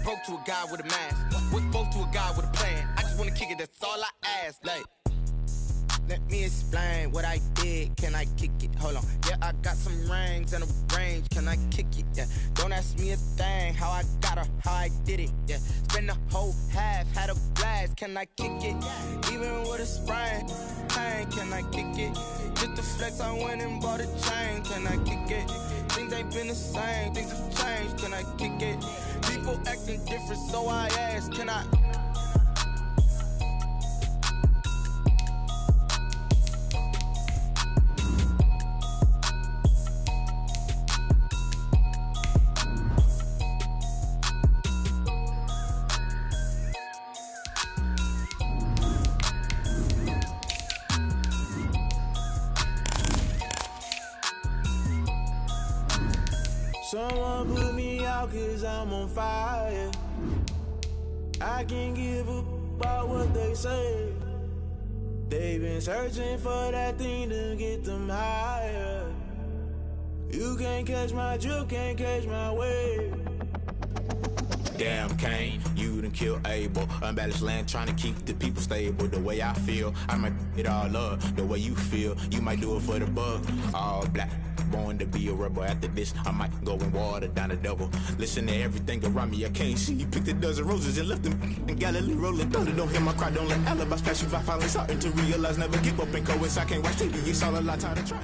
broke to a guy with a mask. Was broke to a guy with a plan. I just wanna kick it, that's all I ask. Like, let me explain what I did. Can I kick it? Hold on. Yeah, I got some rings and a range. Can I kick it? Yeah. Don't ask me a thing. How I got her, how I did it. Yeah. Spend the whole half, had a blast. Can I kick it? Even with a sprain, pain. Can I kick it? Just the flex, I went and bought a chain. Can I kick it? Things ain't been the same. Things have changed. Can I kick it? People acting different, so I ask. Can I? Someone put me out 'cause I'm on fire. I can't give up about what they say. They've been searching for that thing to get them higher. You can't catch my drift, can't catch my wave. Damn, Kane, you done killed Abel. Unbalanced land, trying to keep the people stable. The way I feel, I might it all up. The way you feel, you might do it for the bug. All black, born to be a rebel. After this, I might go and water down the devil. Listen to everything around me, I can't see. Picked a dozen roses and left them in Galilee rolling thunder. Don't hear my cry, don't let alibis pass you. I finally starting to realize, never give up and coincide. I can't watch TV, it's all a lot, time to try.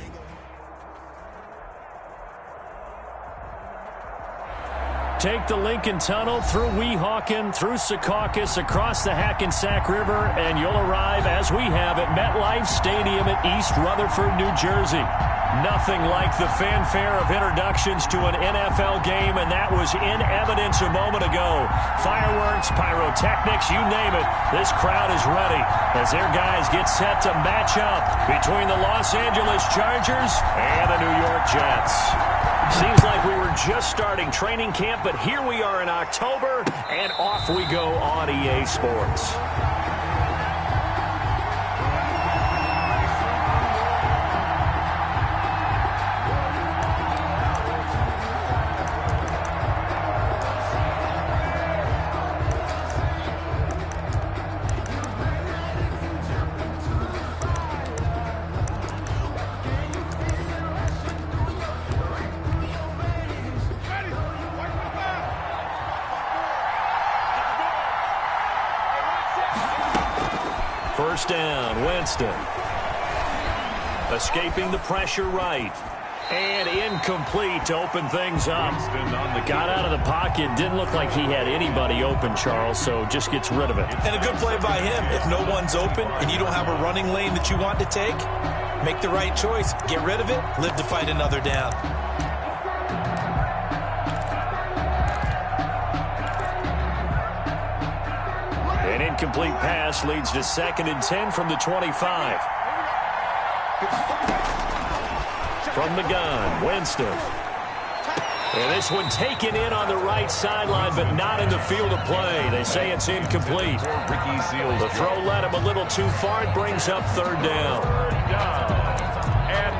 Take the Lincoln Tunnel through Weehawken, through Secaucus, across the Hackensack River, and you'll arrive, as we have, at MetLife Stadium at East Rutherford, New Jersey. Nothing like the fanfare of introductions to an NFL game, and that was in evidence a moment ago. Fireworks, pyrotechnics, you name it. This crowd is ready as their guys get set to match up between the Los Angeles Chargers and the New York Jets. Seems like we were just starting training camp, but here we are in October, and off we go on EA Sports. First down, Winston. Escaping the pressure right. And incomplete to open things up. Got out of the pocket. Didn't look like he had anybody open, Charles, so just gets rid of it. And a good play by him. If no one's open and you don't have a running lane that you want to take, make the right choice. Get rid of it. Live to fight another down. An incomplete pass leads to 2nd and 10 from the 25. From the gun, Winston. And this one taken in on the right sideline, but not in the field of play. They say it's incomplete. The throw led him a little too far. It brings up 3rd down. 3rd down. And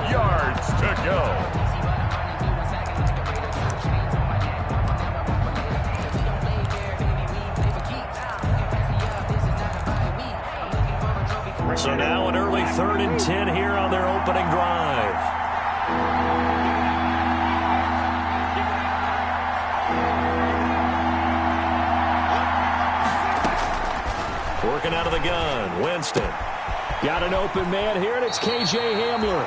10 yards to go. So now an early 3rd and 10 here on their opening drive. Working out of the gun, Winston. Got an open man here, and it's K.J. Hamler.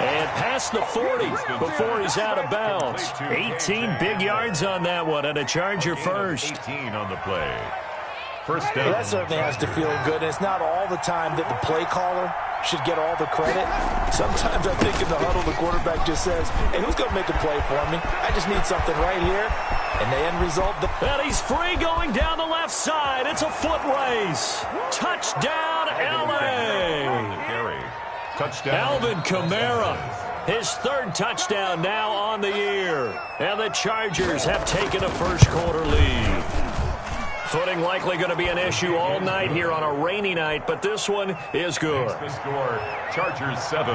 And past the 40 before he's out of bounds. 18 big yards on that one, and a Charger first. 18 on the play. First down. Well, that certainly has to feel good. And it's not all the time that the play caller should get all the credit. Sometimes I think in the huddle, the quarterback just says, hey, who's going to make a play for me? I just need something right here. And the end result. And he's free going down the left side. It's a foot race. Touchdown, L.A. Touchdown. Alvin Kamara. His 3rd touchdown now on the year. And the Chargers have taken a first-quarter lead. Footing likely going to be an issue all night here on a rainy night, but this one is good. The score, Chargers 7,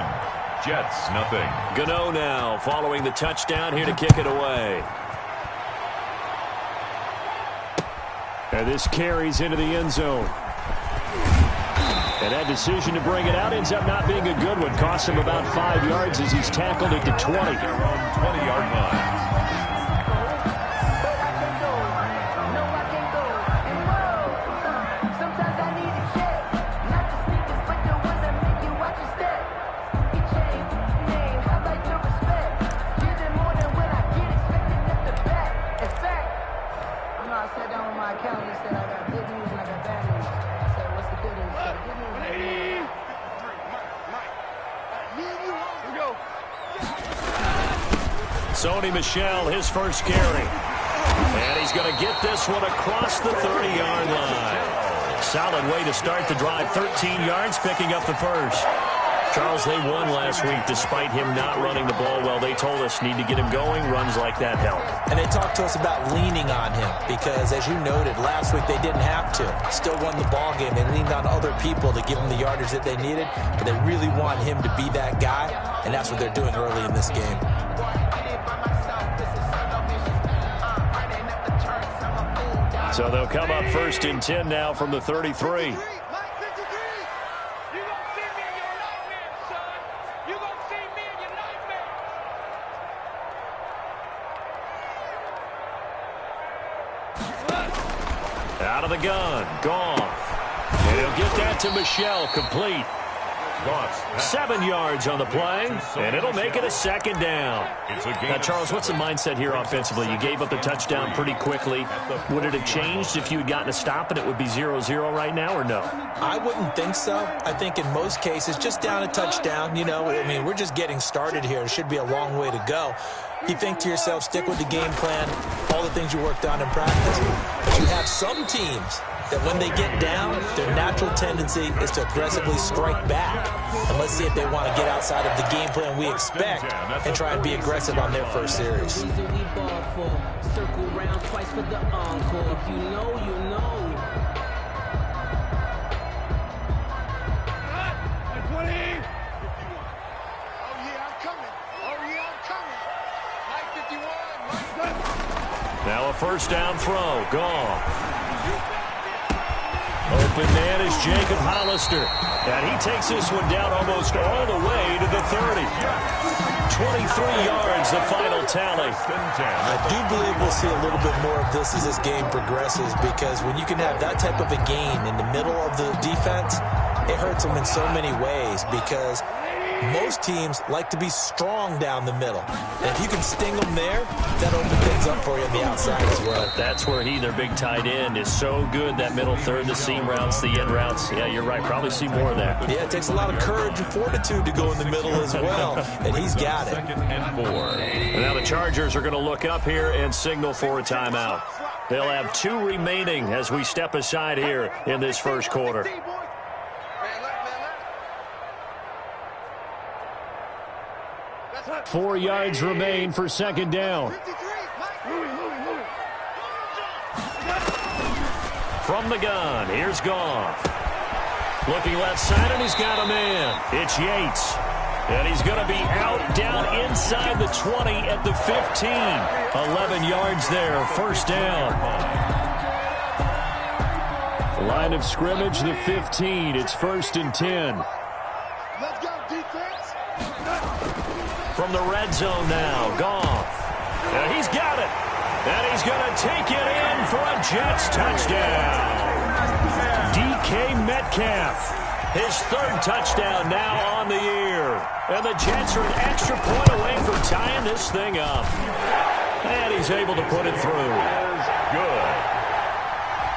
Jets nothing. Gano now following the touchdown here to kick it away. And this carries into the end zone. And that decision to bring it out ends up not being a good one. Costs him about 5 yards as he's tackled at the 20. Their own 20-yard line. Sony Michel, his first carry. And he's going to get this one across the 30-yard line. Solid way to start the drive. 13 yards, picking up the first. Charles, they won last week despite him not running the ball well. They told us need to get him going. Runs like that help. And they talked to us about leaning on him because, as you noted, last week they didn't have to. Still won the ball game. They leaned on other people to give them the yardage that they needed. But they really want him to be that guy, and that's what they're doing early in this game. So they'll come up 1st and 10 now from the 33. Out of the gun, Goff. And he'll get that to Michel, complete. 7 yards on the play, and it'll make it a 2nd down. Now, Charles, what's the mindset here offensively? You gave up the touchdown pretty quickly. Would it have changed if you had gotten a stop and it would be 0-0 right now, or no? I wouldn't think so. I think in most cases, just down a touchdown, you know, I mean, we're just getting started here. It should be a long way to go. You think to yourself, stick with the game plan, all the things you worked on in practice. But you have some teams that when they get down, their natural tendency is to aggressively strike back. And let's see if they want to get outside of the game plan we expect and try and be aggressive on their first series. Circle round twice for the encore. If you know, you know. Now a 1st down throw. Goff. Open man is Jacob Hollister. And he takes this one down almost all the way to the 30. 23 yards, the final tally. I do believe we'll see a little bit more of this as this game progresses, because when you can have that type of a gain in the middle of the defense, it hurts them in so many ways, because most teams like to be strong down the middle. And if you can sting them there, that opens things up for you on the outside as well. That's where their big tight end, is so good. That middle third, the seam routes, the end routes. Yeah, you're right. Probably see more of that. Yeah, it takes a lot of courage and fortitude to go in the middle as well. And he's got it. 2nd and 4. And now the Chargers are going to look up here and signal for a timeout. They'll have 2 remaining as we step aside here in this first quarter. 4 yards remain for 2nd down. From the gun, here's Goff. Looking left side, and he's got a man. It's Yates. And he's going to be out down inside the 20 at the 15. 11 yards there, 1st down. Line of scrimmage, the 15. It's 1st and 10. Let's go, defense. From the red zone now, Goff. And he's got it. And he's going to take it in for a Jets touchdown. DK Metcalf, his 3rd touchdown now on the year. And the Jets are an extra point away from tying this thing up. And he's able to put it through. Good.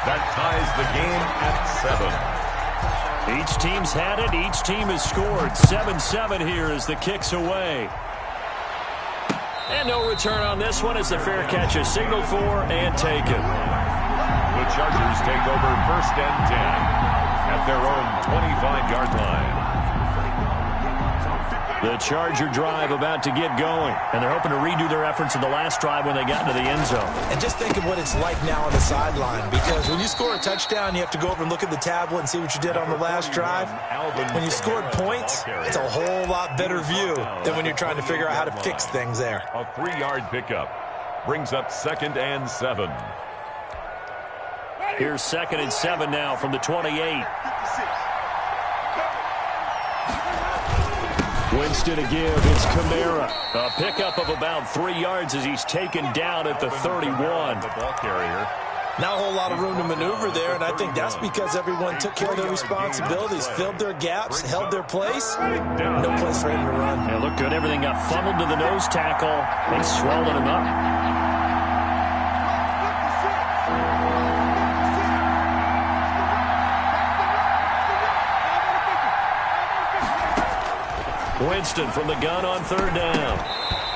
That ties the game at 7. Each team's had it. Each team has scored. 7-7 here as the kick's away. And no return on this one as the fair catch is signaled for and taken. The Chargers take over 1st and 10 at their own 25-yard line. The Charger drive about to get going, and they're hoping to redo their efforts in the last drive when they got into the end zone. And just think of what it's like now on the sideline, because when you score a touchdown, you have to go over and look at the tablet and see what you did on the last drive. When you scored points, it's a whole lot better view than when you're trying to figure out how to fix things there. A 3-yard pickup brings up 2nd and 7. Here's 2nd and 7 now from the 28. Winston to give. It's Kamara. A pickup of about 3 yards as he's taken down at the 31. The ball carrier. Not a whole lot of room to maneuver there, and I think that's because everyone took care of their responsibilities, filled their gaps, held their place. No place for him to run. Yeah, looked good. Everything got funneled to the nose tackle. They swallowed him up. Winston from the gun on 3rd down.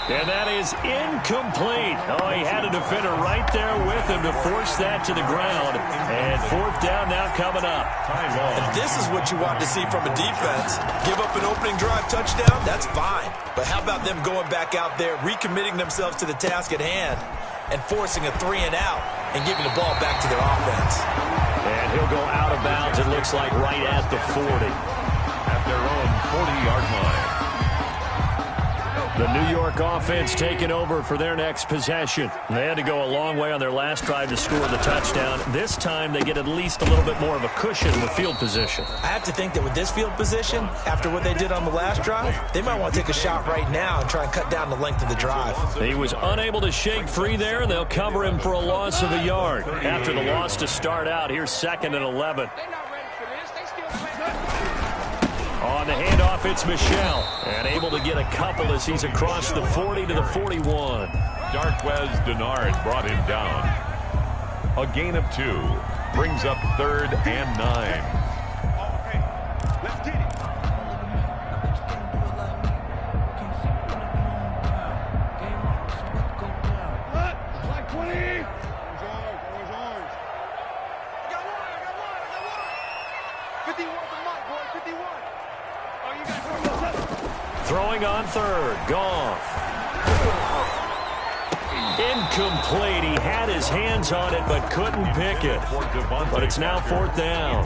And that is incomplete. Oh, he had a defender right there with him to force that to the ground. And 4th down now coming up. And this is what you want to see from a defense. Give up an opening drive touchdown, that's fine. But how about them going back out there, recommitting themselves to the task at hand, and forcing a 3 and out, and giving the ball back to their offense. And he'll go out of bounds, it looks like, right at the 40. At their own 40-yard line. The New York offense taking over for their next possession. They had to go a long way on their last drive to score the touchdown. This time they get at least a little bit more of a cushion in the field position. I have to think that with this field position, after what they did on the last drive, they might want to take a shot right now and try and cut down the length of the drive. He was unable to shake free there, and they'll cover him for a loss of a yard. After the loss to start out, here's 2nd and 11. On the handoff, it's Michel. And able to get a couple as he's across the 40 to the 41. Darquez Denard brought him down. A gain of 2. Brings up 3rd and 9. Let's get it. Like 20. Orange. I got one. 51 for Mike, boy. 51. Throwing on 3rd. Goff. Incomplete. He had his hands on it but couldn't pick it. But it's now 4th down.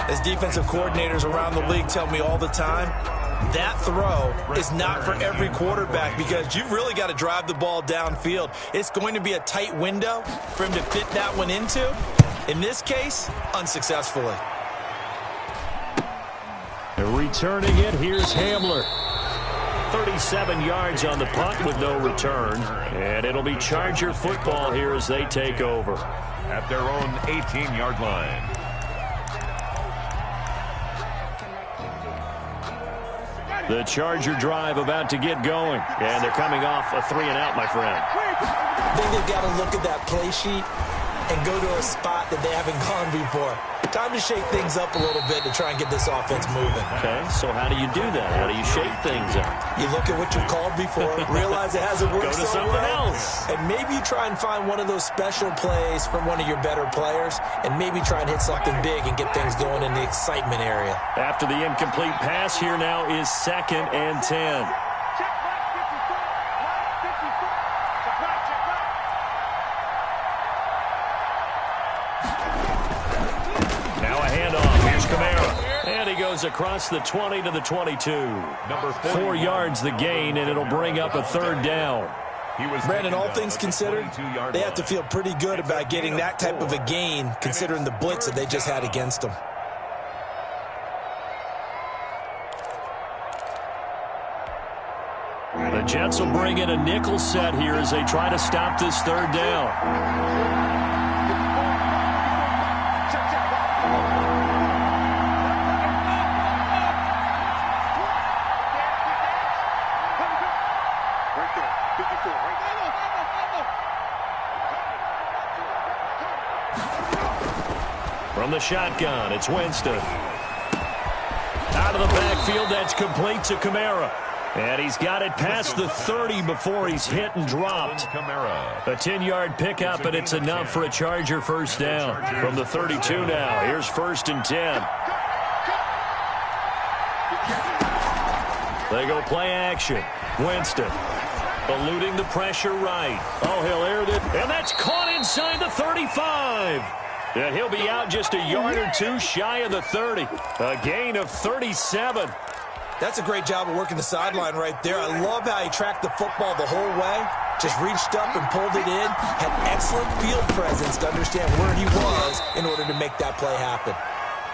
As defensive coordinators around the league tell me all the time, that throw is not for every quarterback because you've really got to drive the ball downfield. It's going to be a tight window for him to fit that one into. In this case, unsuccessfully. Returning it, here's Hamler. 37 yards on the punt with no return. And it'll be Charger football here as they take over. At their own 18-yard line. The Charger drive about to get going. And they're coming off a 3 and out, my friend. I think they've got to look at that play sheet and go to a spot that they haven't gone before. Time to shake things up a little bit to try and get this offense moving. Okay, so how do you do that? How do you shake things up? You look at what you've called before, realize it hasn't worked Go to so something well, else. and maybe you try and find one of those special plays from one of your better players, and maybe try and hit something big and get things going in the excitement area. After the incomplete pass, here now is 2nd and 10. Across the 20 to the 22. Number 4 yards the gain, and it'll bring up a 3rd down. Brandon, all things considered, they have to feel pretty good about getting that type of a gain considering the blitz that they just had against them. The Jets will bring in a nickel set here as they try to stop this 3rd down. From the shotgun, it's Winston. Out of the backfield, that's complete to Kamara. And he's got it past the 30 before he's hit and dropped. A 10-yard pickup, and it's enough for a Charger 1st down. From the 32 now, here's 1st and 10. They go play action. Winston eluding the pressure right. Oh, he'll air it, and that's caught inside the 35. And he'll be out just a yard or 2 shy of the 30. A gain of 37. That's a great job of working the sideline right there. I love how he tracked the football the whole way Just reached up and pulled it in. Had excellent field presence to understand where he was in order to make that play happen.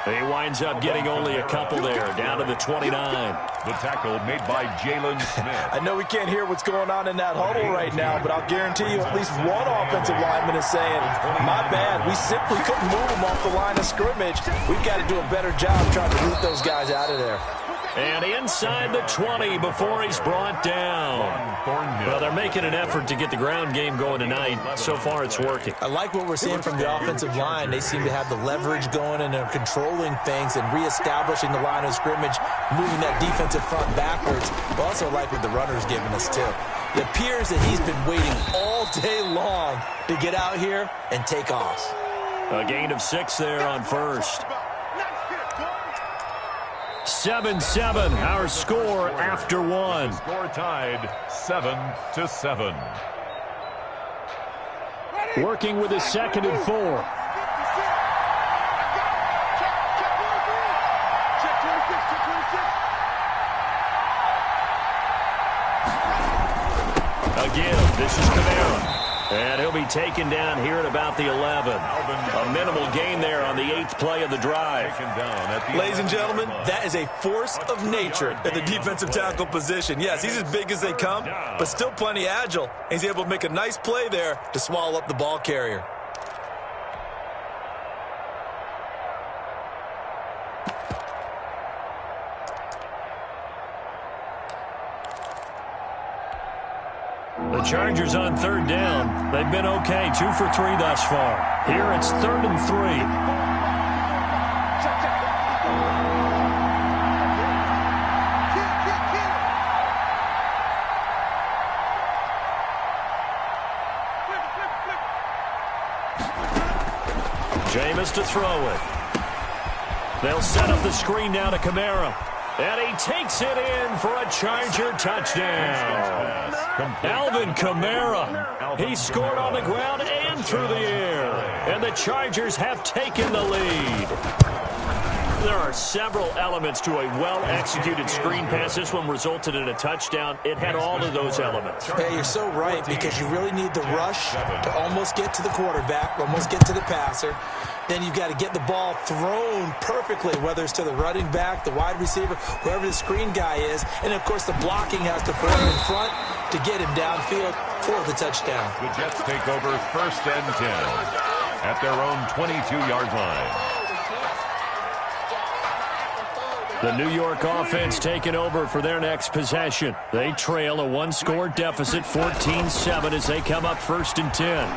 He winds up getting only a couple there, down to the 29. The tackle made by Jalen Smith. I know we can't hear what's going on in that huddle right now, but I'll guarantee you at least one offensive lineman is saying, my bad, we simply couldn't move them off the line of scrimmage. We've got to do a better job trying to root those guys out of there. And inside the 20 before he's brought down. Well, they're making an effort to get the ground game going tonight. So far, it's working. I like what we're seeing from the offensive line. They seem to have the leverage going, and they're controlling things and reestablishing the line of scrimmage, moving that defensive front backwards. But also like what the runner's giving us, too. It appears that he's been waiting all day long to get out here and take off. A gain of 6 there on first. 7-7, our score after one. Score tied 7-7. Working with a 2nd and 4. Again, this is Camara. And he'll be taken down here at about the 11. A minimal gain there on the 8th play of the drive. Ladies and gentlemen, that is a force of nature at the defensive tackle position. Yes, he's as big as they come, but still plenty agile. He's able to make a nice play there to swallow up the ball carrier. The Chargers on 3rd down. They've been okay, 2 for 3 thus far. Here it's 3rd and 3. Jameis to throw it. They'll set up the screen now to Camara. And he takes it in for a Charger touchdown. Alvin Kamara. He scored on the ground and through the air. And the Chargers have taken the lead. There are several elements to a well-executed screen pass. This one resulted in a touchdown. It had all of those elements. Yeah, you're so right, because you really need the rush to almost get to the quarterback, almost get to the passer. Then you've got to get the ball thrown perfectly, whether it's to the running back, the wide receiver, whoever the screen guy is. And, of course, the blocking has to form in front to get him downfield for the touchdown. The Jets take over 1st and 10 at their own 22-yard line. The New York offense taking over for their next possession. They trail a 1-score deficit, 14-7, as they come up 1st and 10.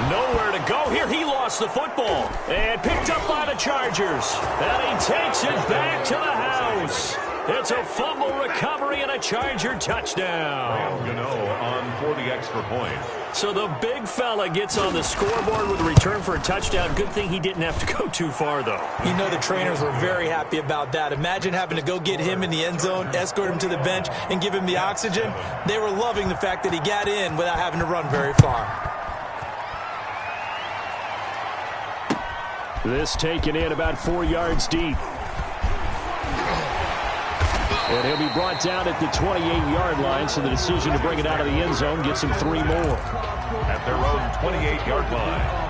Nowhere to go here. He lost the football and picked up by the Chargers. And he takes it back to the house. It's a fumble recovery and a Charger touchdown. On for the extra point. So the big fella gets on the scoreboard with a return for a touchdown. Good thing he didn't have to go too far, though. You know the trainers were very happy about that. Imagine having to go get him in the end zone, escort him to the bench, and give him the oxygen. They were loving the fact that he got in without having to run very far. This taken in about 4 yards deep. And he'll be brought down at the 28-yard line, so the decision to bring it out of the end zone gets him 3 more. At their own 28-yard line.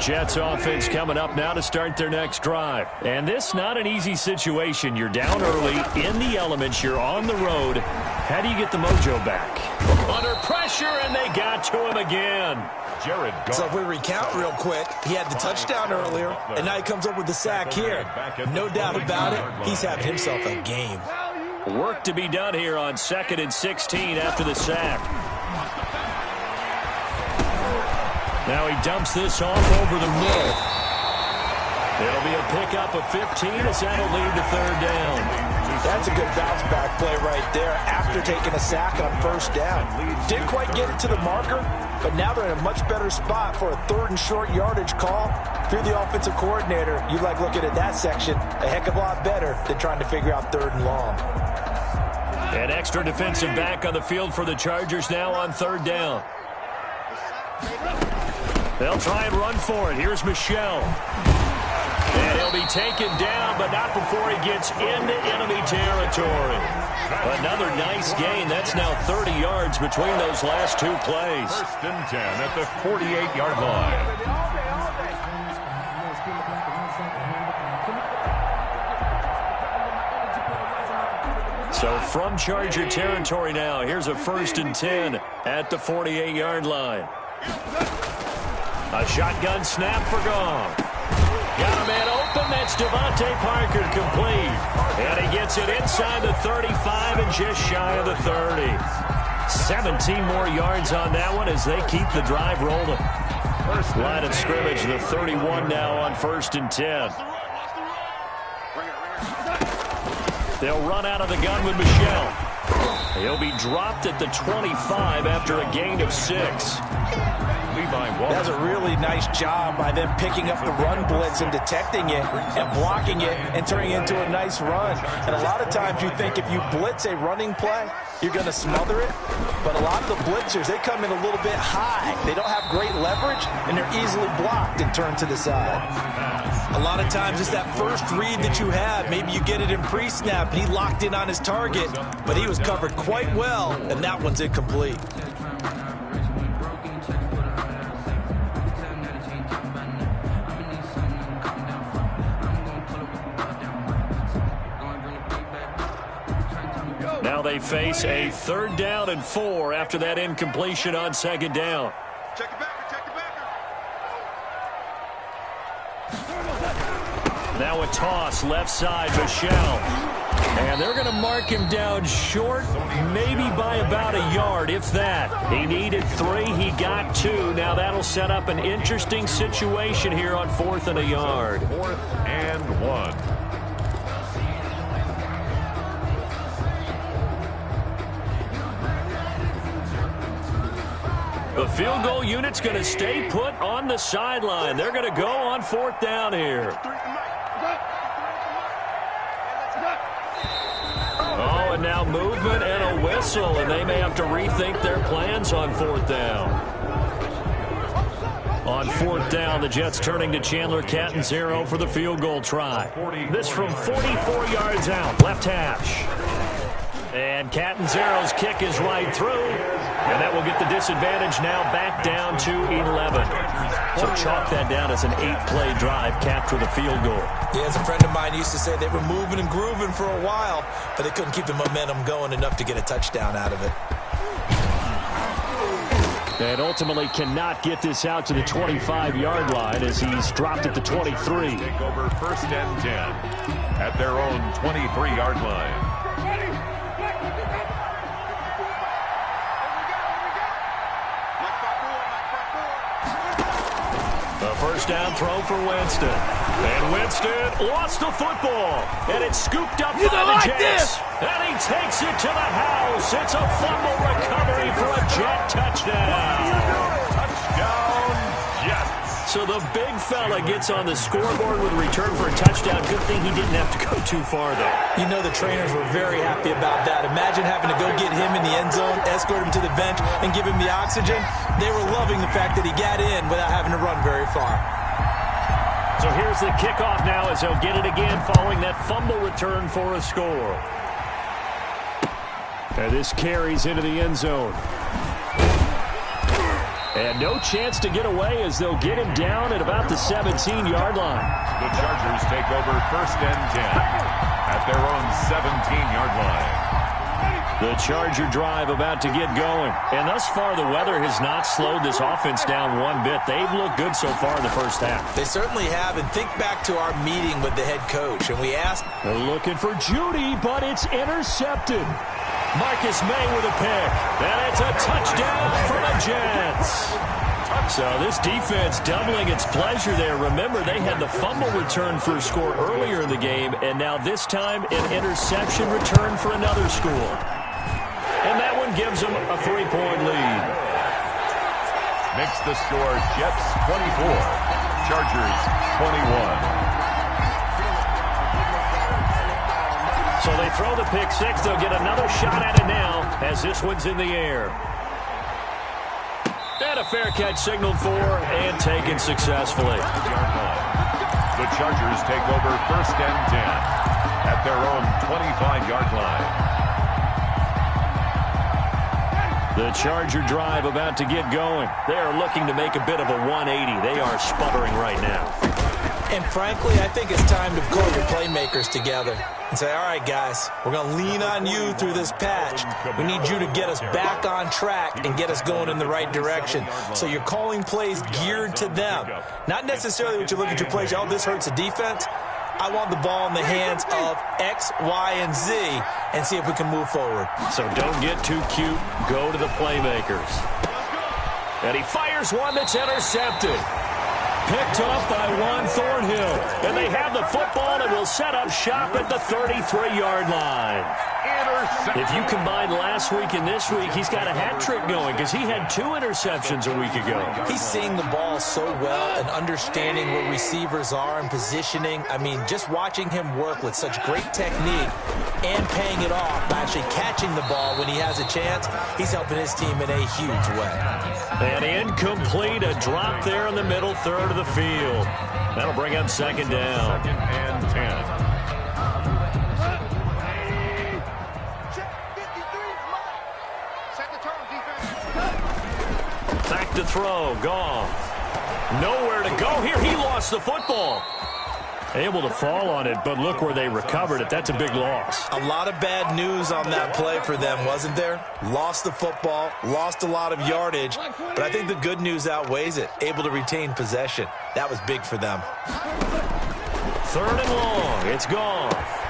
Jets offense coming up now to start their next drive. And this not an easy situation. You're down early, in the elements, you're on the road. How do you get the mojo back? Under pressure, and they got to him again. So if we recount real quick, he had the touchdown earlier, and now he comes up with the sack here. No doubt about it, he's having himself a game. Work to be done here on 2nd and 16 after the sack. Now he dumps this off over the middle. It'll be a pickup of 15 as that'll lead to 3rd down. That's a good bounce-back play right there after taking a sack on 1st down. Didn't quite get it to the marker, but now they're in a much better spot for a 3rd and short yardage call. If you're the offensive coordinator, you like looking at that section a heck of a lot better than trying to figure out 3rd and long. An extra defensive back on the field for the Chargers now on 3rd down. They'll try and run for it. Here's Michelle. And he'll be taken down, but not before he gets into enemy territory. Another nice gain. That's now 30 yards between those last two plays. 1st and 10 at the 48-yard line. So from Charger territory now, here's a 1st and 10 at the 48-yard line. A shotgun snap for Gong. Got a man open. That's Devontae Parker complete. And he gets it inside the 35 and just shy of the 30. 17 more yards on that one as they keep the drive rolling. Line of scrimmage, the 31 now on 1st and 10. They'll run out of the gun with Michelle. He'll be dropped at the 25 after a gain of 6. That's a really nice job by them picking up the run blitz and detecting it and blocking it and turning it into a nice run. And a lot of times you think if you blitz a running play, you're going to smother it. But a lot of the blitzers, they come in a little bit high. They don't have great leverage, and they're easily blocked and turned to the side. A lot of times it's that first read that you have. Maybe you get it in pre-snap, and he locked in on his target, but he was covered quite well, and that one's incomplete. Now they face a 3rd down and 4 after that incompletion on 2nd down. Check it back, check it back. Now a toss left side, Michelle. And they're going to mark him down short, maybe by about a yard, if that. He needed 3, he got 2. Now that'll set up an interesting situation here on 4th and a yard. 4th and 1. The field goal unit's going to stay put on the sideline. They're going to go on 4th down here. Oh, and now movement and a whistle, and they may have to rethink their plans on 4th down. On 4th down, the Jets turning to Chandler Catanzaro for the field goal try. This from 44 yards out, left hash. And Catanzaro's kick is right through. And that will get the disadvantage now back down to 11. So chalk that down as an 8-play drive, capture the field goal. Yeah, as a friend of mine used to say, they were moving and grooving for a while, but they couldn't keep the momentum going enough to get a touchdown out of it. And ultimately cannot get this out to the 25-yard line as he's dropped at the 23. Take over 1st and 10 at their own 23-yard line. First down throw for Winston. And Winston lost the football. And it's scooped up by the Jets. And he takes it to the house. It's a fumble recovery for a Jet touchdown. Touchdown, Jets. So the big fella gets on the scoreboard with a return for a touchdown. Good thing he didn't have to go too far, though. You know the trainers were very happy about that. Imagine having to go get him in the end zone, escort him to the bench, and give him the oxygen. They were loving the fact that he got in without having to run very far. So here's the kickoff now as they'll get it again following that fumble return for a score. And this carries into the end zone. And no chance to get away as they'll get him down at about the 17-yard line. The Chargers take over 1st and 10 at their own 17-yard line. The Charger drive about to get going. And thus far, the weather has not slowed this offense down one bit. They've looked good so far in the first half. They certainly have. And think back to our meeting with the head coach. And we asked... They're looking for Judy, but it's intercepted. Marcus May with a pick. And it's a touchdown for the Jets. So this defense doubling its pleasure there. Remember, they had the fumble return for a score earlier in the game, and now this time an interception return for another score. And that one gives them a 3-point lead. Makes the score Jets 24, Chargers 21. So they throw the pick six. They'll get another shot at it now as this one's in the air. And a fair catch signaled for and taken successfully. The The Chargers take over 1st and 10 at their own 25-yard line. The Charger drive about to get going. They are looking to make a bit of a 180. They are sputtering right now. And frankly, I think it's time to call your playmakers together and say, all right, guys, we're going to lean on you through this patch. We need you to get us back on track and get us going in the right direction. So you're calling plays geared to them. Not necessarily what you look at your plays, oh, this hurts the defense. I want the ball in the hands of X, Y, and Z and see if we can move forward. So don't get too cute. Go to the playmakers. And he fires one that's intercepted. Picked off by Juan Thornhill. And they have the football and will set up shop at the 33-yard line. If you combine last week and this week, he's got a hat trick going because he had 2 interceptions a week ago. He's seeing the ball so well and understanding where receivers are and positioning. I mean, just watching him work with such great technique and paying it off by actually catching the ball when he has a chance, he's helping his team in a huge way. And incomplete, a drop there in the middle third of the field. That'll bring up 2nd down. 2nd and 10. Back to throw, Goff. Nowhere to go here. He lost the football. Able to fall on it, but look where they recovered it. That's a big loss. A lot of bad news on that play for them, wasn't there? Lost the football, lost a lot of yardage, but I think the good news outweighs it. Able to retain possession. That was big for them. 3rd and long. It's Goff.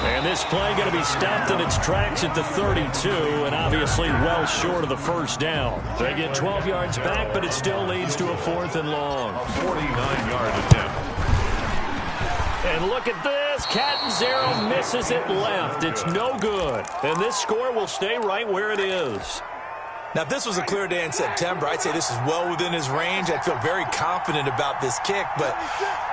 And this play going to be stopped in its tracks at the 32, and obviously well short of the 1st down. They get 12 yards back, but it still leads to a 4th and long. A 49-yard attempt. And look at this. Catanzaro misses it left. It's no good. And this score will stay right where it is. Now, if this was a clear day in September, I'd say this is well within his range. I'd feel very confident about this kick, but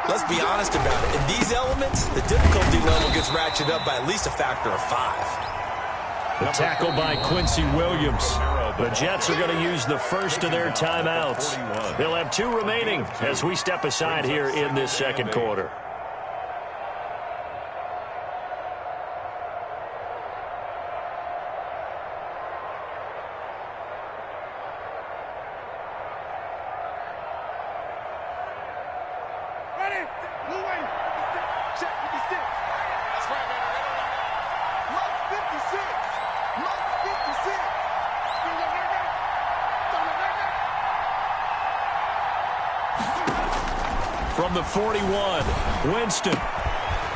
let's be honest about it. In these elements, the difficulty level gets ratcheted up by at least a factor of 5. The tackle by Quincy Williams. The Jets are going to use the first of their timeouts. They'll have 2 remaining as we step aside here in this 2nd quarter. From the 41, Winston.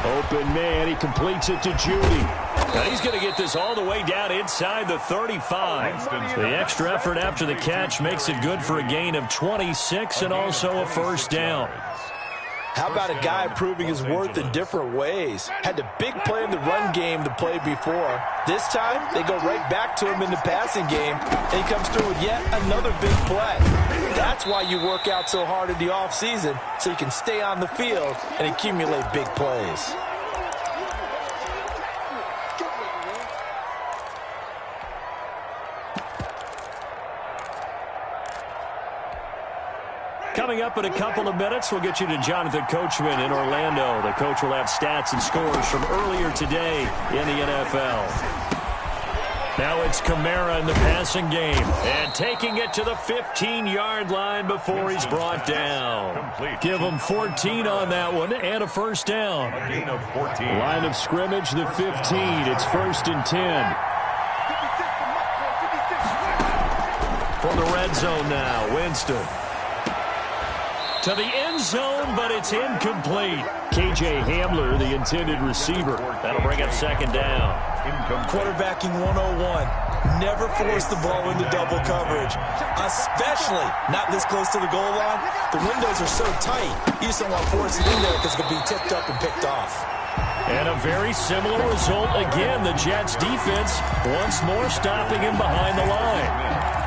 Open man, he completes it to Judy. Now he's going to get this all the way down inside the 35. The extra effort after the catch makes it good for a gain of 26 and also a 1st down. How about a guy proving his worth in different ways? Had a big play in the run game the play before. This time, they go right back to him in the passing game, and he comes through with yet another big play. That's why you work out so hard in the offseason, so you can stay on the field and accumulate big plays. Coming up in a couple of minutes, we'll get you to Jonathan Coachman in Orlando. The coach will have stats and scores from earlier today in the NFL. Now it's Kamara in the passing game. And taking it to the 15-yard line before he's brought down. Give him 14 on that one and a 1st down. A gain of 14. Line of scrimmage, the 15. It's 1st and 10. From the red zone now, Winston. To the end zone, but it's incomplete. K.J. Hamler, the intended receiver. That'll bring up 2nd down. Quarterbacking 101. Never force the ball into double coverage, especially not this close to the goal line. The windows are so tight, you just don't want to force it in there because it could be tipped up and picked off. And a very similar result again. The Jets defense once more stopping him behind the line.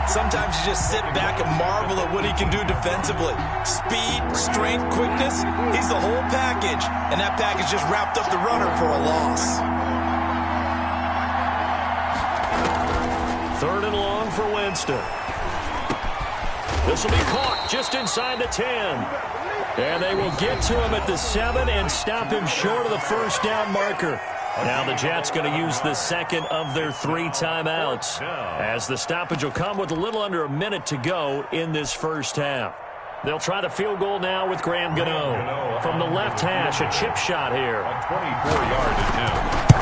Sometimes you just sit back and marvel at what he can do defensively. Speed, strength, quickness, he's the whole package. And that package just wrapped up the runner for a loss. 3rd and long for Winston. This will be caught just inside the 10. And they will get to him at the 7 and stop him short of the first down marker. Now the Jets going to use the second of their 3 timeouts, as the stoppage will come with a little under a minute to go in this first half. They'll try the field goal now with Graham Gano. From the left hash, a chip shot here. 24-yard attempt.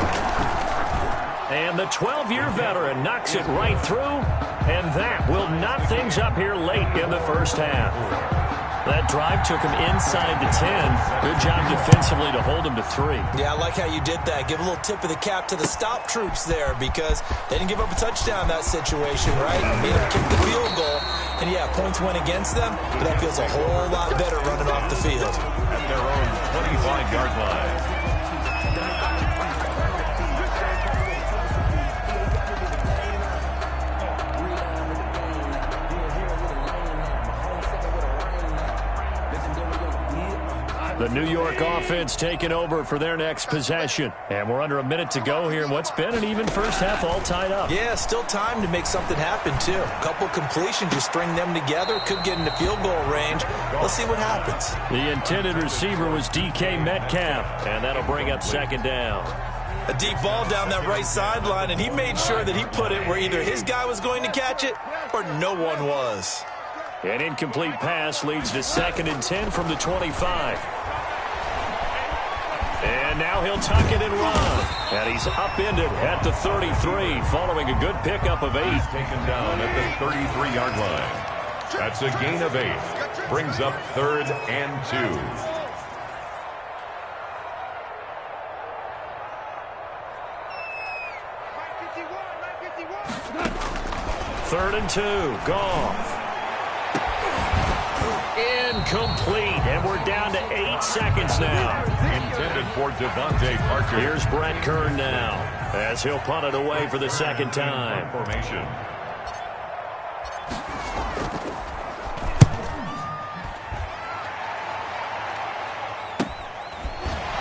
And the 12-year veteran knocks it right through, and that will knot things up here late in the first half. That drive took him inside the 10. Good job defensively to hold him to 3. Yeah, I like how you did that. Give a little tip of the cap to the stop troops there, because they didn't give up a touchdown in that situation, right? Made them kick the field goal. And, yeah, points went against them, but that feels a whole lot better running off the field. At their own 25-yard line. The New York offense taking over for their next possession. And we're under a minute to go here in what's been an even first half, all tied up. Yeah, still time to make something happen, too. A couple completions, you string them together, could get into field goal range. Let's see what happens. The intended receiver was DK Metcalf, and that'll bring up second down. A deep ball down that right sideline, and he made sure that he put it where either his guy was going to catch it or no one was. An incomplete pass leads to 2nd and 10 from the 25. And now he'll tuck it and run. And he's upended at the 33 following a good pickup of 8. He's taken down at the 33-yard line. That's a gain of 8. Brings up 3rd and 2. 3rd and 2. Goff. Incomplete, and we're down to 8 seconds now. Intended for Devontae Parker. Here's Brett Kern now, as he'll punt it away for the second time. Formation.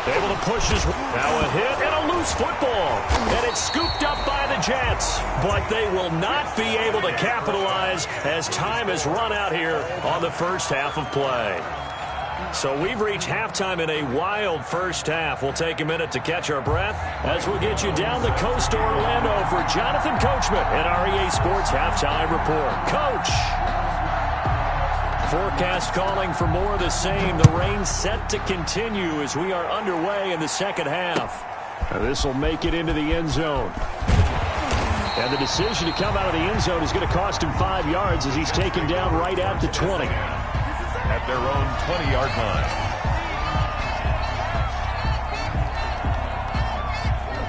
Able to push his... Now a hit and a loose football. And it's scooped up by the Jets. But they will not be able to capitalize as time has run out here on the first half of play. So we've reached halftime in a wild first half. We'll take a minute to catch our breath as we'll get you down the coast to Orlando for Jonathan Coachman at REA Sports Halftime Report. Coach! Forecast calling for more of the same. The rain set to continue as we are underway in the second half. This will make it into the end zone. And the decision to come out of the end zone is going to cost him 5 yards as he's taken down right at the 20. At their own 20-yard line.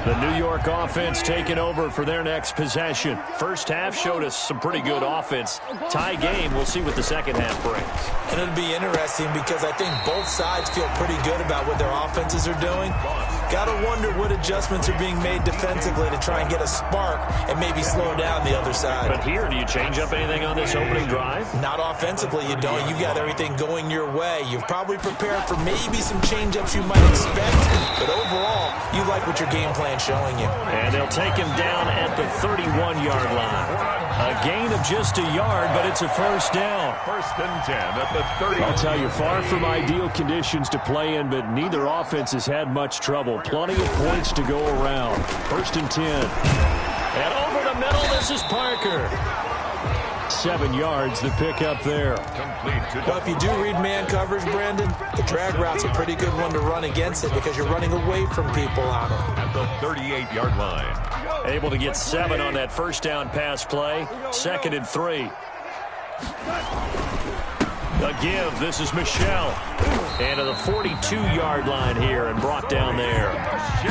The New York offense taking over for their next possession. First half showed us some pretty good offense. Tie game, we'll see what the second half brings. And it'll be interesting because I think both sides feel pretty good about what their offenses are doing. Got to wonder what adjustments are being made defensively to try and get a spark and maybe slow down the other side. But here, do you change up anything on this opening drive? Not offensively, you don't. You got everything going your way. You've probably prepared for maybe some change-ups you might expect, but overall, you like what your game plan's showing you. And they'll take him down at the 31-yard line. A gain of just a yard, but it's a first down. 1st and 10 at the 30. I'll tell you, far from ideal conditions to play in, but neither offense has had much trouble. Plenty of points to go around. 1st and 10. And over the middle, this is Parker. 7 yards, the pickup there. Well, if you do read man coverage, Brandon, the drag route's a pretty good one to run against it because you're running away from people on it. At the 38-yard line. Able to get 7 on that first down pass play. 2nd and 3. A give. This is Michelle. And to the 42-yard line here and brought down there.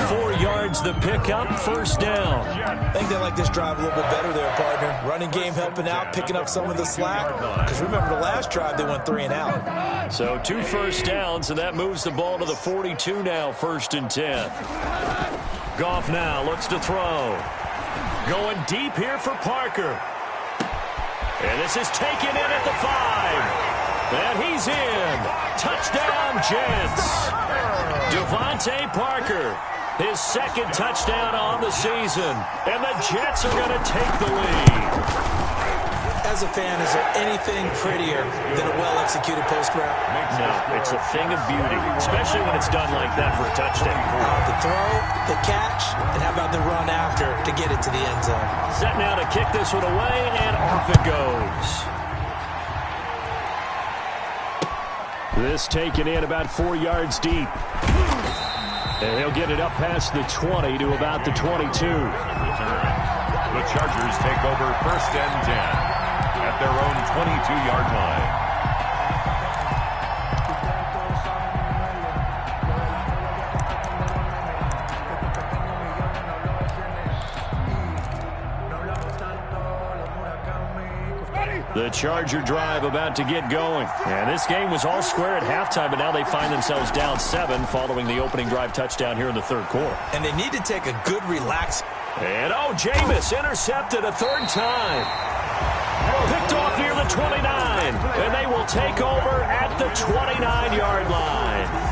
4 yards the pickup. First down. I think they like this drive a little bit better there, partner. Running game helping out, picking up some of the slack. Because remember, the last drive they went 3 and out. So 2 first downs, and that moves the ball to the 42 now. 1st and 10. Goff now looks to throw. Going deep here for Parker. And this is taken in at the 5. And he's in. Touchdown, Jets. Devontae Parker, his 2nd touchdown on the season. And the Jets are going to take the lead. as a fan, is there anything prettier than a well-executed post route? No, it's a thing of beauty, especially when it's done like that for a touchdown. The throw, the catch, and how about the run after to get it to the end zone? Set now to kick this one away, and off it goes. This taken in about 4 yards deep. And he'll get it up past the 20 to about the 22. The Chargers take over 1st and 10 at their own 22-yard line. The Charger drive about to get going. And this game was all square at halftime, but now they find themselves down 7 following the opening drive touchdown here in the third quarter. And they need to take a good relax. And, Jameis intercepted a third time. Picked off near the 29. And they will take over at the 29-yard line.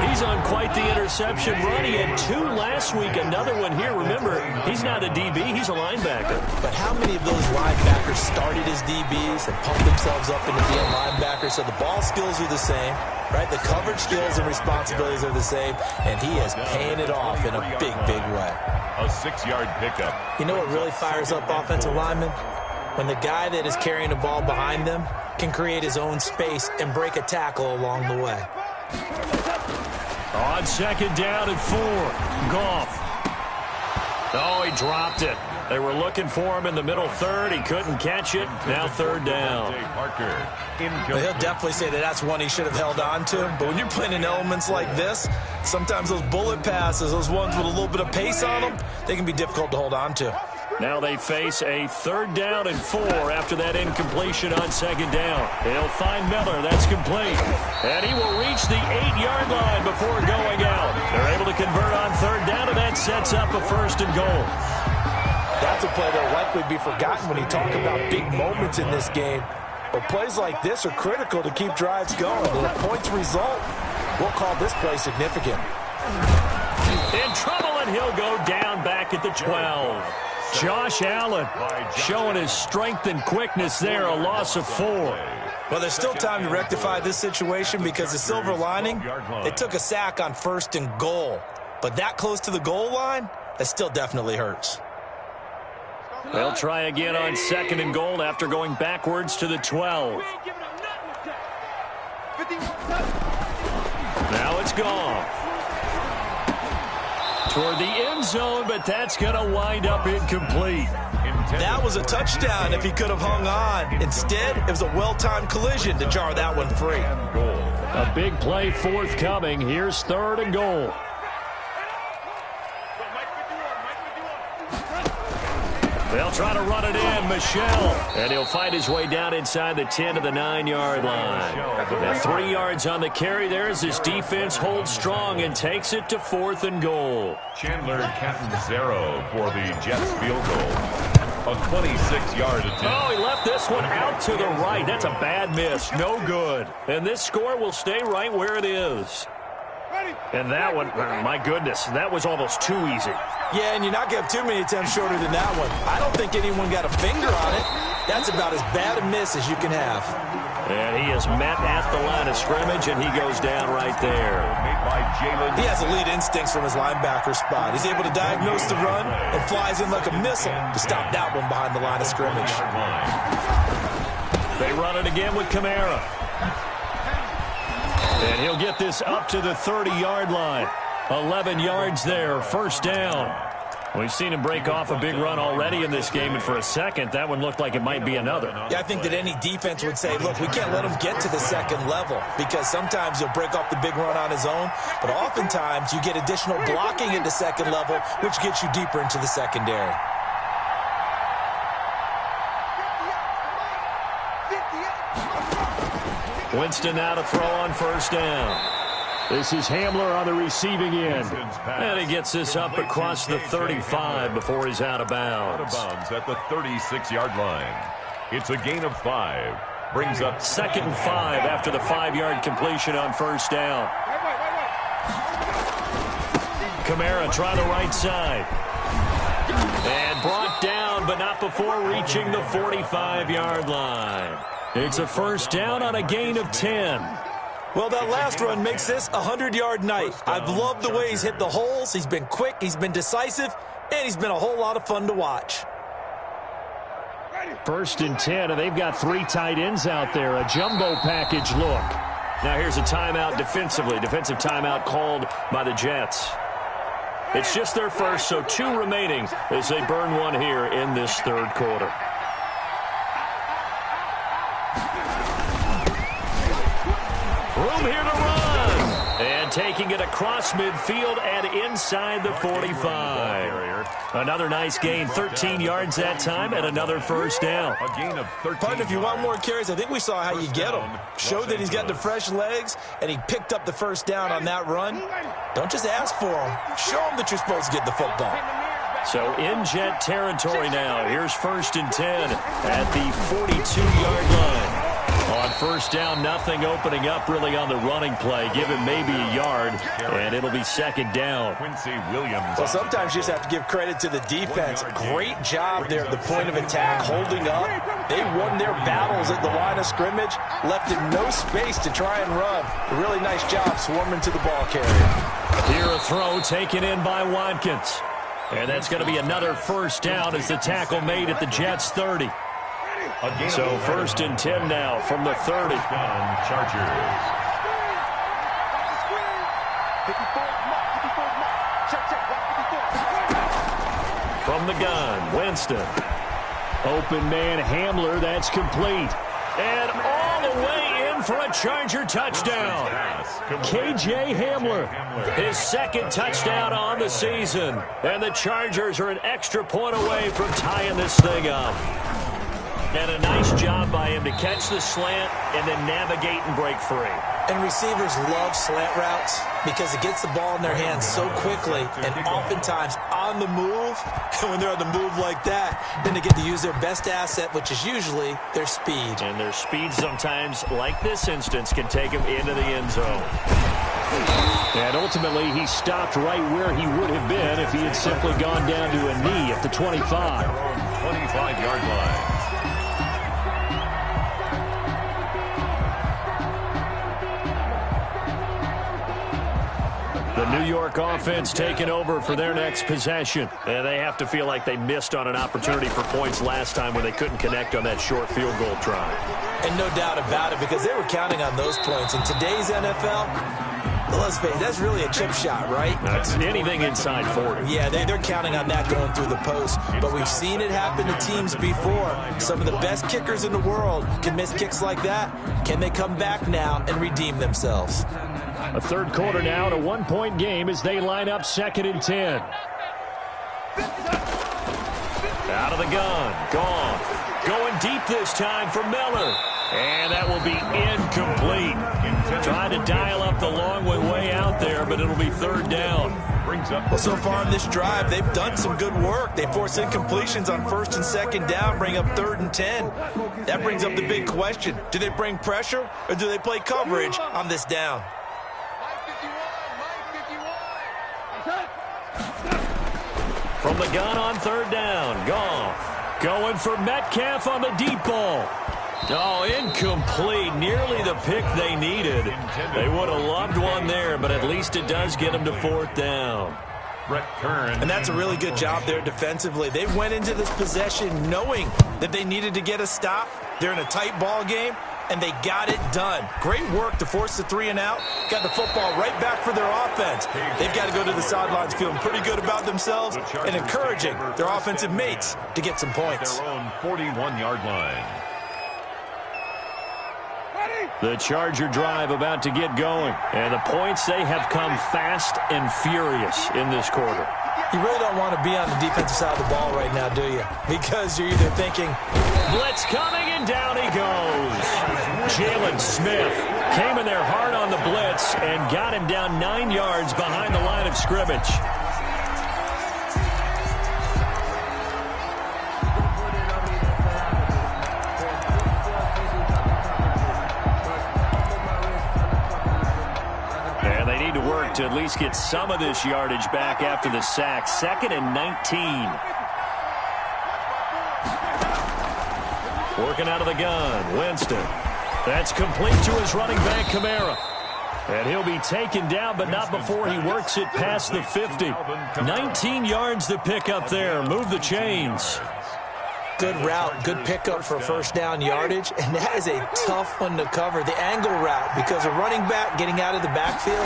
He's on quite the interception run. He had 2 last week, another one here. Remember, he's not a DB, he's a linebacker. But how many of those linebackers started as DBs and pumped themselves up into being linebackers? So the ball skills are the same, right? The coverage skills and responsibilities are the same, and he is paying it off in a big, big way. A 6-yard pickup. You know what really fires up offensive linemen? When the guy that is carrying the ball behind them can create his own space and break a tackle along the way. On 2nd down and 4. Goff. He dropped it. They were looking for him in the middle third. He couldn't catch it. Now 3rd down. Well, he'll definitely say that that's one he should have held on to. But when you're playing in elements like this, sometimes those bullet passes, those ones with a little bit of pace on them, they can be difficult to hold on to. Now they face a 3rd down and 4 after that incompletion on 2nd down. He'll find Miller. That's complete. And he will reach the 8-yard line before going out. They're able to convert on 3rd down, and that sets up a 1st and goal. That's a play that will likely be forgotten when you talk about big moments in this game. But plays like this are critical to keep drives going. And if points result, we'll call this play significant. In trouble, and he'll go down back at the 12. Josh Allen showing his strength and quickness there, a loss of 4. Well, there's still time to rectify this situation because the silver lining, they took a sack on 1st and goal. But that close to the goal line, that still definitely hurts. They'll try again on 2nd and goal after going backwards to the 12. Now it's gone. Toward the end zone, but that's going to wind up incomplete. That was a touchdown if he could have hung on. Instead, it was a well-timed collision to jar that one free. A big play forthcoming. Here's 3rd and goal. They'll try to run it in, Michelle. And he'll find his way down inside the 10 to the 9-yard line. Now 3 yards on the carry there as his defense holds strong and takes it to 4th and goal. Chandler Catanzaro for the Jets field goal. A 26-yard attempt. He left this one out to the right. That's a bad miss. No good. And this score will stay right where it is. And that one, my goodness, that was almost too easy. Yeah, and you're not going to have too many attempts shorter than that one. I don't think anyone got a finger on it. That's about as bad a miss as you can have. And he is met at the line of scrimmage, and he goes down right there. He has elite instincts from his linebacker spot. He's able to diagnose the run and flies in like a missile to stop that one behind the line of scrimmage. They run it again with Kamara. And he'll get this up to the 30-yard line. 11 yards there, 1st down. We've seen him break off a big run already in this game, and for a second, that one looked like it might be another. Yeah, I think that any defense would say, look, we can't let him get to the 2nd level because sometimes he'll break off the big run on his own, but oftentimes you get additional blocking at the 2nd level, which gets you deeper into the secondary. Winston now to throw on 1st down. This is Hamler on the receiving end. And he gets this up across the 35 before he's out of bounds. At the 36-yard line. It's a gain of 5. Brings up 2nd and 5 after the 5-yard completion on 1st down. Kamara try the right side. And brought down down, but not before reaching the 45-yard line. It's a first down on a gain of 10. Well, that last run makes this a 100-yard night. I've loved the way he's hit the holes. He's been quick, he's been decisive, and he's been a whole lot of fun to watch. First and 10, and they've got 3 tight ends out there. A jumbo package look. Now here's a timeout defensively. Defensive timeout called by the Jets. It's just their first, so 2 remaining as they burn one here in this third quarter. Room here to run. And taking it across midfield and inside the 45. Another nice gain, 13 yards that time, and another first down. A gain of 13. Partner, if you want more carries, I think we saw how you get them. Showed that he's got the fresh legs, and he picked up the first down on that run. Don't just ask for them. Show them that you're supposed to get the football. So in Jet territory now. Here's first and 10 at the 42-yard line. On first down, nothing opening up really on the running play. Give him maybe a yard, and it'll be second down. Quincy Williams. Well, sometimes you just have to give credit to the defense. Great job there at the point of attack, holding up. They won their battles at the line of scrimmage, left him no space to try and run. A really nice job swarming to the ball carrier. Here a throw taken in by Watkins. And that's going to be another first down as the tackle made at the Jets' 30. So first and 10 now from the 30. Chargers. From the gun, Winston. Open man Hamler, that's complete. And all the way in for a Charger touchdown. KJ Hamler, his second touchdown on the season. And the Chargers are an extra point away from tying this thing up. And a nice job by him to catch the slant and then navigate and break free. And receivers love slant routes because it gets the ball in their hands so quickly and oftentimes on the move. And when they're on the move like that, then they get to use their best asset, which is usually their speed. And their speed sometimes, like this instance, can take them into the end zone. And ultimately, he stopped right where he would have been if he had simply gone down to a knee at the 25. 25-yard line. The New York offense taking over for their next possession. And they have to feel like they missed on an opportunity for points last time when they couldn't connect on that short field goal try. And no doubt about it, because they were counting on those points. In today's NFL, well, let's face it, that's really a chip shot, right? That's anything inside 40. Yeah, they're counting on that going through the post. But we've seen it happen to teams before. Some of the best kickers in the world can miss kicks like that. Can they come back now and redeem themselves? A third quarter now and a one-point game as they line up second and 10. Out of the gun. Gone. Going deep this time for Miller. And that will be incomplete. Trying to dial up the long way out there, but it'll be third down. Well, so far in this drive, they've done some good work. They force incompletions on first and second down, bring up third and 10. That brings up the big question. Do they bring pressure or do they play coverage on this down? From the gun on third down, Goff going for Metcalf on the deep ball. Oh, incomplete. Nearly the pick they needed. They would have loved one there, but at least it does get them to fourth down. And that's a really good job there defensively. They went into this possession knowing that they needed to get a stop. They're in a tight ball game, and they got it done. Great work to force the 3 and out. Got the football right back for their offense. They've got to go to the sidelines feeling pretty good about themselves and encouraging their offensive mates to get some points. Their own 41-yard line. The Charger drive about to get going. And the points, they have come fast and furious in this quarter. You really don't want to be on the defensive side of the ball right now, do you? Because you're either thinking, blitz coming, and down he goes. Jalen Smith came in there hard on the blitz and got him down 9 yards behind the line of scrimmage. And they need to work to at least get some of this yardage back after the sack. 2nd and 19. Working out of the gun, Winston. That's complete to his running back, Kamara. And he'll be taken down, but not before he works it past the 50. 19 yards to pick up there. Move the chains. Good route, good pickup for first down yardage, and that is a tough one to cover, the angle route, because a running back getting out of the backfield,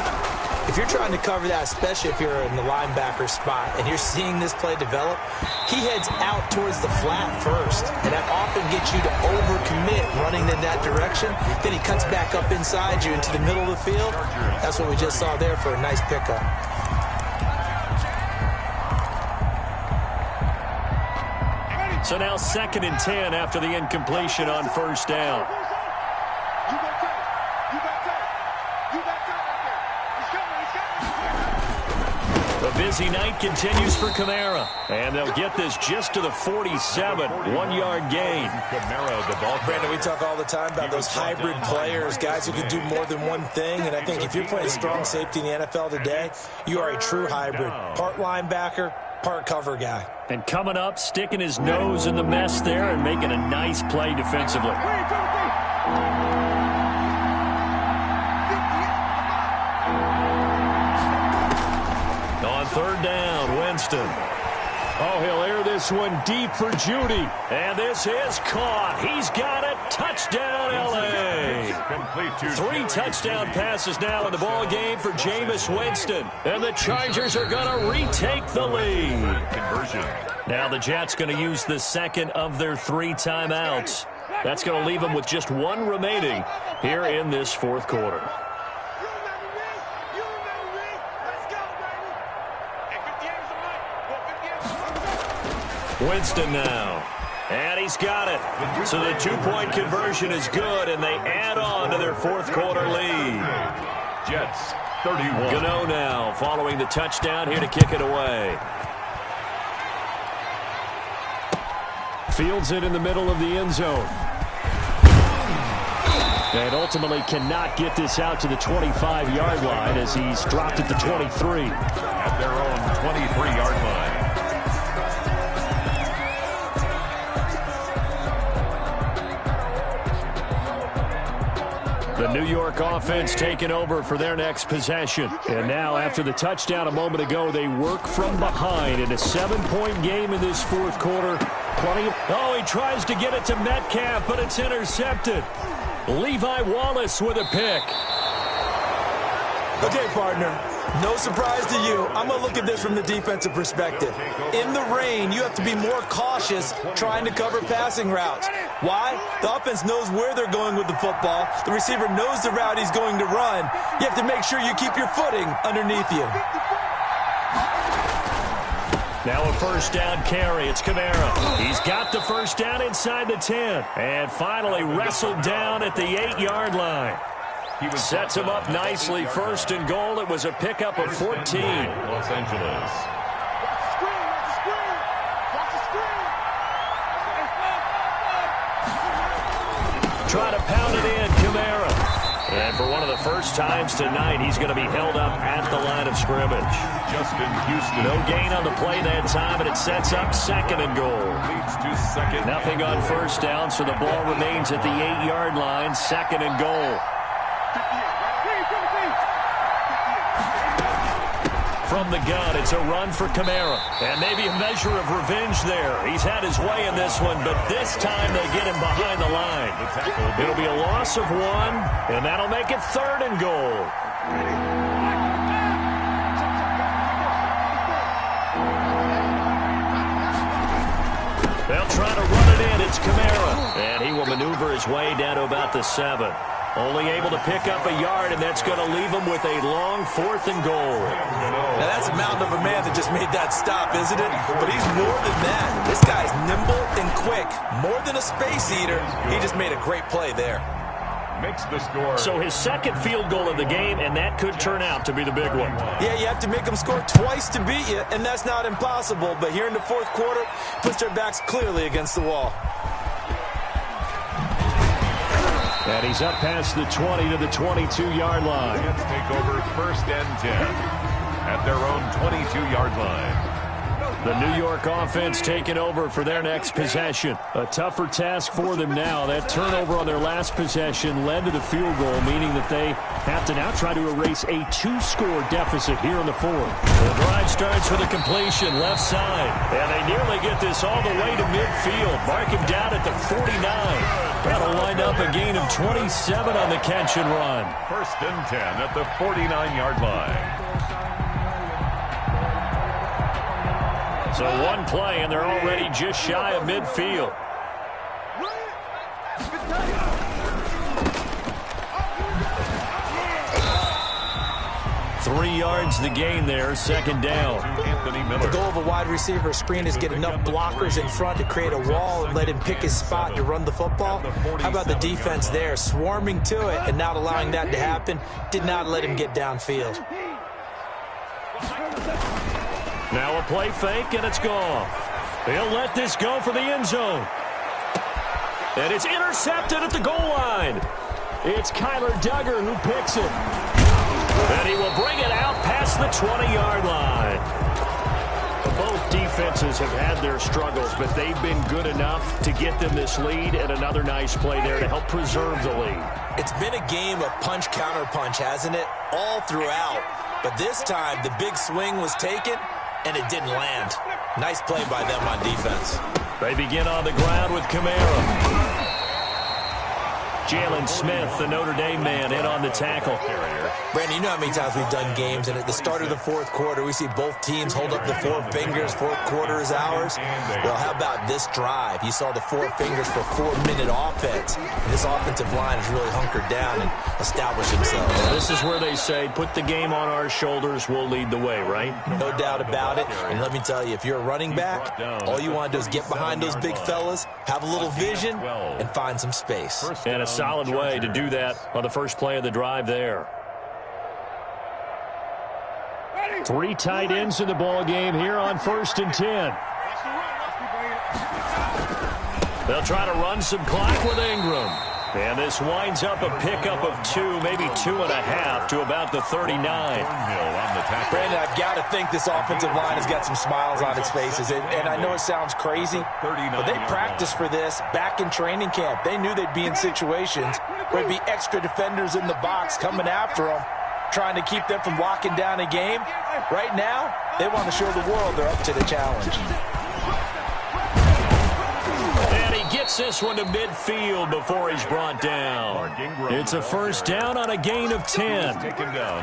if you're trying to cover that, especially if you're in the linebacker spot and you're seeing this play develop, he heads out towards the flat first, and that often gets you to overcommit running in that direction. Then he cuts back up inside you into the middle of the field. That's what we just saw there for a nice pickup. So now 2nd and 10 after the incompletion on first down. The busy night continues for Kamara. And they'll get this just to the 47. 1-yard gain. Kamara, the ball. Brandon, we talk all the time about those hybrid players, guys who can do more than one thing. And I think if you're playing strong safety in the NFL today, you are a true hybrid. Part linebacker, part cover guy. And coming up, sticking his nose in the mess there and making a nice play defensively. On 3rd down, Winston. Oh, he'll air this one deep for Judy. And this is caught. He's got it. Touchdown, L.A. 3 touchdown passes now in the ball game for Jameis Winston. And the Chargers are going to retake the lead. Now the Jets going to use the 2nd of their 3 timeouts. That's going to leave them with just 1 remaining here in this 4th quarter. Winston now. And he's got it. So the 2-point conversion is good, and they add on to their 4th quarter lead. Jets, 31. Gano now following the touchdown here to kick it away. Fields it in the middle of the end zone. And ultimately cannot get this out to the 25-yard line as he's dropped at the 23. At their own 23-yard line. The New York offense taking over for their next possession. And now after the touchdown a moment ago, they work from behind in a 7-point game in this 4th quarter. Oh, he tries to get it to Metcalf, but it's intercepted. Levi Wallace with a pick. Okay, partner, no surprise to you. I'm going to look at this from the defensive perspective. In the rain, you have to be more cautious trying to cover passing routes. Why? The offense knows where they're going with the football. The receiver knows the route he's going to run. You have to make sure you keep your footing underneath you. Now a first down carry. It's Kamara. He's got the first down inside the 10. And finally wrestled down at the 8-yard line. Sets him up nicely. 1st and goal. It was a pickup of 14. Los Angeles. Try to pound it in, Kamara. And for one of the first times tonight, he's going to be held up at the line of scrimmage. Justin Houston. No gain on the play that time, and it sets up 2nd and goal. Leads to 2nd. Nothing on first down, so the ball remains at the 8-yard line. 2nd and goal. From the gun, it's a run for Kamara. And maybe a measure of revenge there. He's had his way in this one, but this time they get him behind the line. It'll be a loss of 1, and that'll make it 3rd and goal. They'll try to run it in. It's Kamara. And he will maneuver his way down to about the 7. Only able to pick up a yard, and that's going to leave him with a long 4th and goal. Now, that's a mountain of a man that just made that stop, isn't it? But he's more than that. This guy's nimble and quick. More than a space eater. He just made a great play there. Makes the score. So his 2nd field goal of the game, and that could turn out to be the big one. Yeah, you have to make them score twice to beat you, and that's not impossible. But here in the 4th quarter, puts their backs clearly against the wall. And he's up past the 20 to the 22-yard line. Let's take over 1st and 10 at their own 22-yard line. The New York offense taking over for their next possession. A tougher task for them now. That turnover on their last possession led to the field goal, meaning that they have to now try to erase a 2-score deficit here in the fourth. The drive starts with a completion left side, and they nearly get this all the way to midfield. Mark him down at the 49. That'll wind up a gain of 27 on the catch and run. 1st and 10 at the 49-yard line. So one play, and they're already just shy of midfield. 3 yards the gain there, 2nd down. The goal of a wide receiver screen is get enough blockers in front to create a wall and let him pick his spot to run the football. How about the defense there, swarming to it and not allowing that to happen? Did not let him get downfield. Now a play fake, and it's gone. He'll let this go for the end zone. And it's intercepted at the goal line. It's Kyler Duggar who picks it. And he will bring it out past the 20-yard line. Both defenses have had their struggles, but they've been good enough to get them this lead, and another nice play there to help preserve the lead. It's been a game of punch-counter-punch, hasn't it? All throughout. But this time, the big swing was taken, and it didn't land. Nice play by them on defense. They begin on the ground with Kamara. Jalen Smith, the Notre Dame man, in on the tackle. Brandon, you know how many times we've done games, and at the start of the fourth quarter, we see both teams hold up the 4 fingers, fourth quarter is ours. Well, how about this drive? You saw the 4 fingers for 4-minute offense, and this offensive line has really hunkered down and established themselves. This is where they say, put the game on our shoulders, we'll lead the way, right? No doubt about it, and let me tell you, if you're a running back, all you want to do is get behind those big fellas, have a little vision, and find some space. And a solid way to do that on the first play of the drive there. 3 tight ends in the ball game here on 1st and 10. They'll try to run some clock with Ingram. And this winds up a pickup of 2, maybe 2.5 to about the 39. Brandon, I've got to think this offensive line has got some smiles on its faces. And I know it sounds crazy, but they practiced for this back in training camp. They knew they'd be in situations where there'd be extra defenders in the box coming after them, trying to keep them from locking down a game. Right now, they want to show the world they're up to the challenge. And he gets this one to midfield before he's brought down. It's a 1st down on a gain of 10.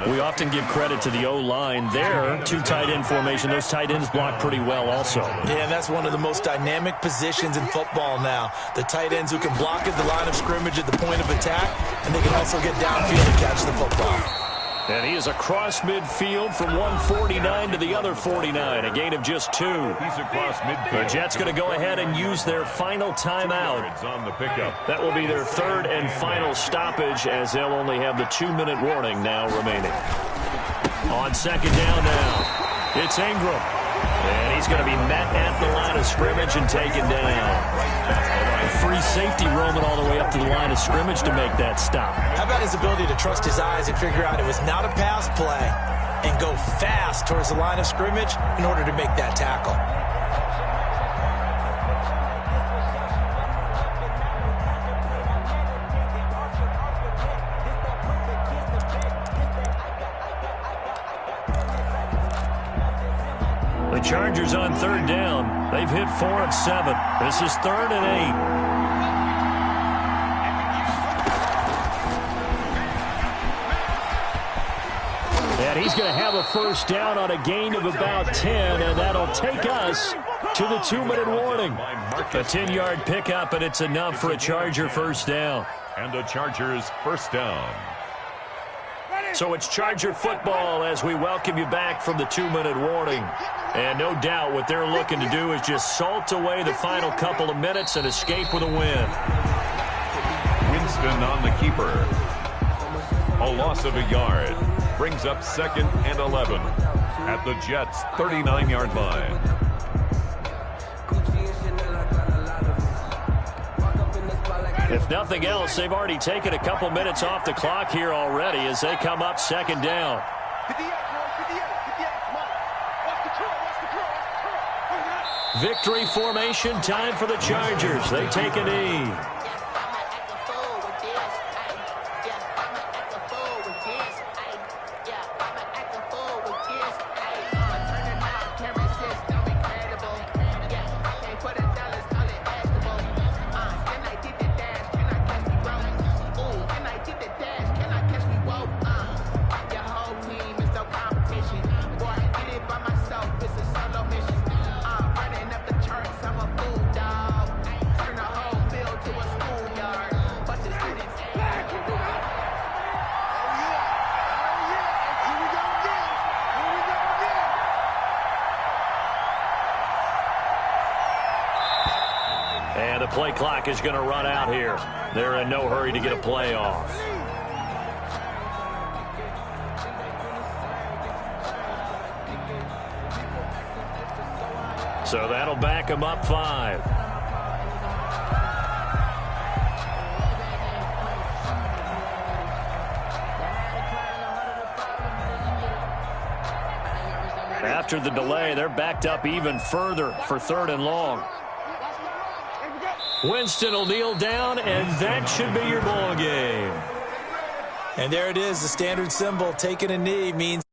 We often give credit to the O-line there. 2 tight end formation. Those tight ends block pretty well also. Yeah, that's one of the most dynamic positions in football now. The tight ends who can block at the line of scrimmage at the point of attack, and they can also get downfield and catch the football. And he is across midfield from 149 to the other 49, a gain of just 2. He's across midfield. The Jets going to go ahead and use their final timeout. On the pickup. That will be their 3rd and final stoppage, as they'll only have the 2-minute warning now remaining. On 2nd down now, it's Ingram. And he's going to be met at the line of scrimmage and taken down. Free safety roaming all the way up to the line of scrimmage to make that stop. How about his ability to trust his eyes and figure out it was not a pass play and go fast towards the line of scrimmage in order to make that tackle? The Chargers on 3rd down. They've hit 4 of 7. This is 3rd and 8. And he's going to have a 1st down on a gain of about 10, and that'll take us to the 2-minute warning. A 10-yard pickup, and it's enough for a Charger 1st down. And the Chargers 1st down. So it's Charger football as we welcome you back from the 2-minute warning. And no doubt what they're looking to do is just salt away the final couple of minutes and escape with a win. Winston on the keeper. A loss of a yard. Brings up 2nd and 11 at the Jets' 39-yard line. If nothing else, they've already taken a couple minutes off the clock here already as they come up 2nd down. Victory formation time for the Chargers. They take a knee. And the play clock is going to run out here. They're in no hurry to get a play off. So that'll back them up 5. After the delay, they're backed up even further for 3rd and long. Winston will kneel down, and that should be your ball game. And there it is, the standard symbol. Taking a knee means